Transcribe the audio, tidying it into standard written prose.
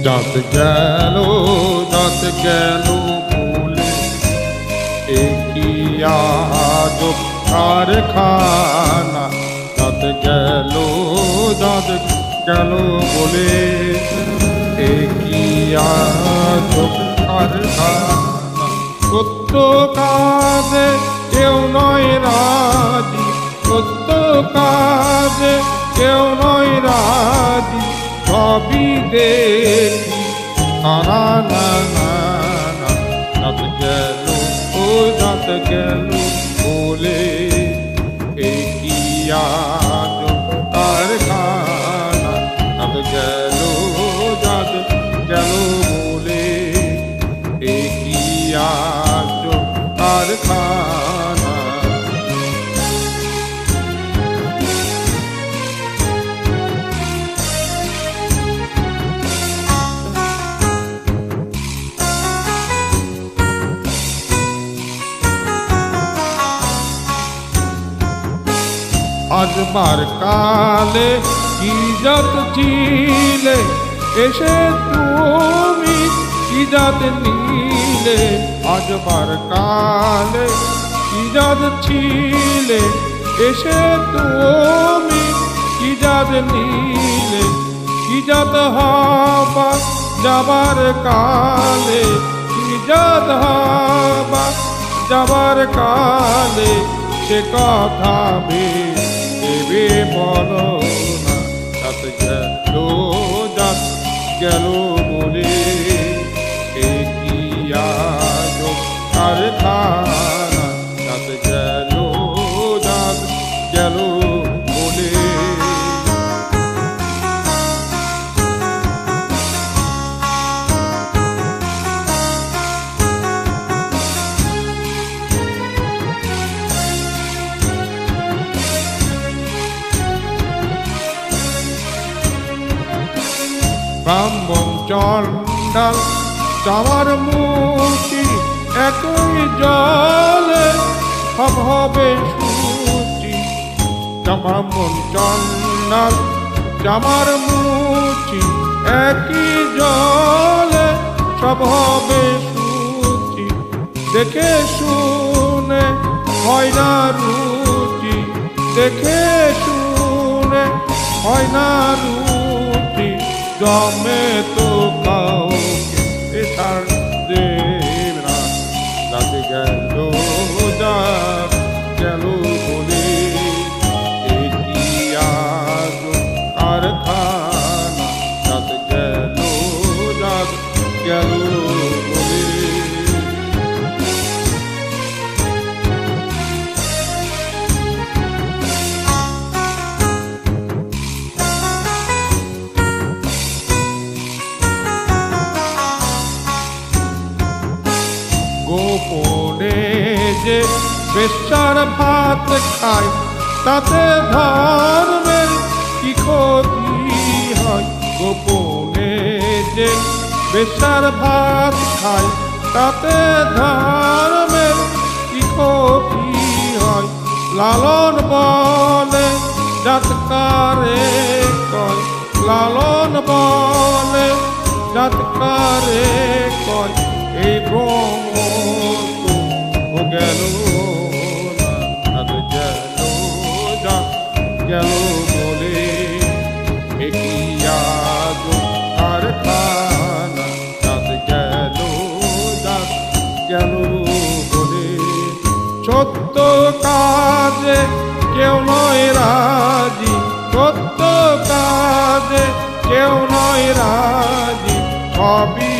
জাত গেল বলে একই আজব কারখানা। জাত গেল বলে একই আজব কারখানা। সত্য কাজে কেউ নয় রাজি, সত্য কাজে কেউ নয় রাজি, সবই দেখি তারা না না না। জাত গেল বলে একই আজব কারখানা। জাত গেল বলে একই আজব কারখানা। আজবার কালে কি জাত ছিলে, এসে তুমি কি জাত নিলে। আজবার কালে কি জাত ছিলে, এসে তুমি কি জাত নিলে। কি জাত হবা যাবার কালে, কি জাত হবা যাবার কালে, সে কথা ভেবে বলো না। জাত গেল বলে একই আজব কারখানা। জাত গেল বলে। ব্রাহ্মণ চণ্ডাল চামার মূর্তি একই জলে সব হবে সূচি। ব্রাহ্মণ চণ্ডাল চামার মূর্তি একই জলে সব হবে সূচি। দেখে শুনে হয় না রুচি, দেখে শুনে হয় না রুচি। জমে তো কাউকে ছাড় দেব না। জাত গেল বলে একই আজব কারখানা। জাত গেল বলে। গোপনে যে বেশ্যার ভাত খায়, তাতে ধর্মের কি ক্ষতি হয়। গোপনে যে বেশ্যার ভাত খায়, তাতে ধর্মের কি ক্ষতি হয়। লালন বলে জাতকারে কয়, লালন বলে জাতকারে কয়। এই ব্রহ্ম গেল না। জাত গেল বলে একই আজব কারখানা। জাত গেল বলে। সত্য কাজে কেউ নয় রাজি, সত্য কাজে কেউ নয় রাজি, সবই